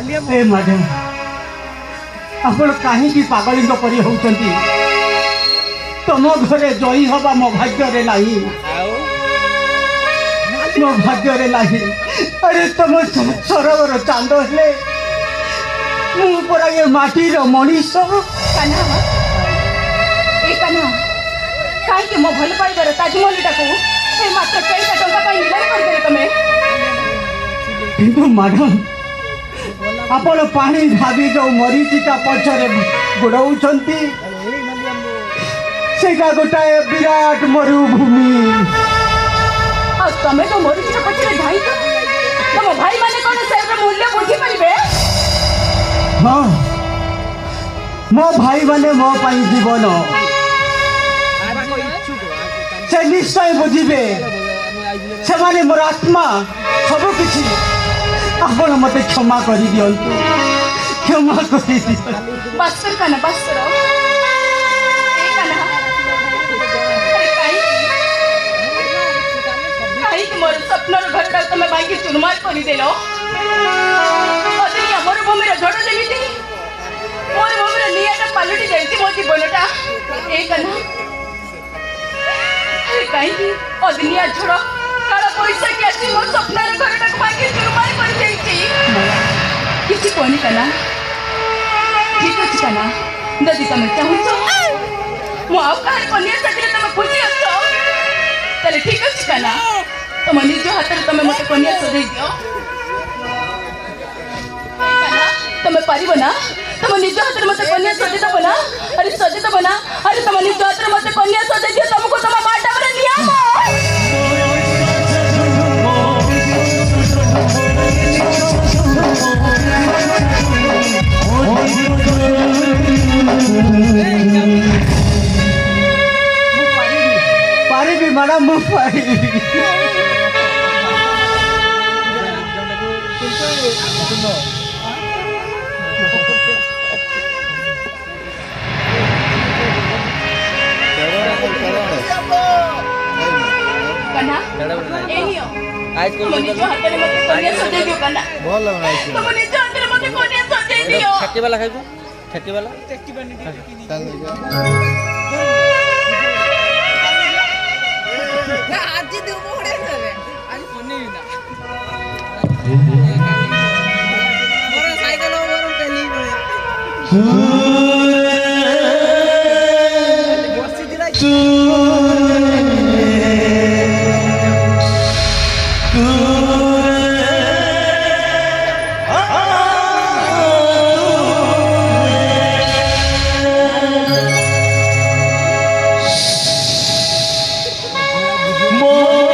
ए madam आपण कहीं पागली परी होती तुम घरे जई हवा मो भाग्य नहीं मो भाग्य नहीं। अरे तुम सरवर चांद हेले मुरा ये माटीर मनीष कहीं मो भल पाइबार ताजमहलटा को मात्र कई टंका निलाम करदे तमे किंतु मैडम आपण पानी भाभी जो मरीचिका पछरे गोड़ाउछंती सेटा गोटाए विराट मरुभूमि आ तमे तो मरीचिका पछरे धाई तो तम भाई माने कोन सेर मूल्य बुझी परिबे। हां मो भाई माने मो पाई जीवन से निश्चय बुझे से माने मोर आत्मा सब किसी आपण मते क्षमा कर दियंतु क्षमा कर दियंतु बस कर काना बस करो ए काना काई कि मोर सपनर घरटा तमे बाकी चुरमार करि देलो अदनी हमर भूमिर झड़ जेमिति मोर भूमिर नियाटा पालटी जाईति मो जीवनटा ए काना कहीं अदनिया झड़ काला पैसा के आसी मोर सपनार घरटा बाकी चुरमार कर देइछि किछि कोनी काना ठीक अछि काना जदि तमे चाहूछो मो आ कार कन्या साथी तमे खुशी अछो तले ठीक अछि काना तम निज हाथ तमे मते कन्या सजै दियो काना तमे पारिबो ना तम निज हाथ मते कन्या सजै दबो ना अरे सजै दबो ना अरे तम निज हाथ मते कन्या सजै दियो तुमको तम बाटा रे नियम पारी भी मैडम मु पारी कना ए नियो आज को निज हाथ रे मते कन्या सजै दियो कना बोल बनाइछ तुम निज हाथ रे मते कन्या सजै दियो ठेकी वाला खाइबो ठेकी वाला बनी ना आज दे मोड़े रे आज कोनी ना मोर साइकिल ओवर पेली बसी दिला मोर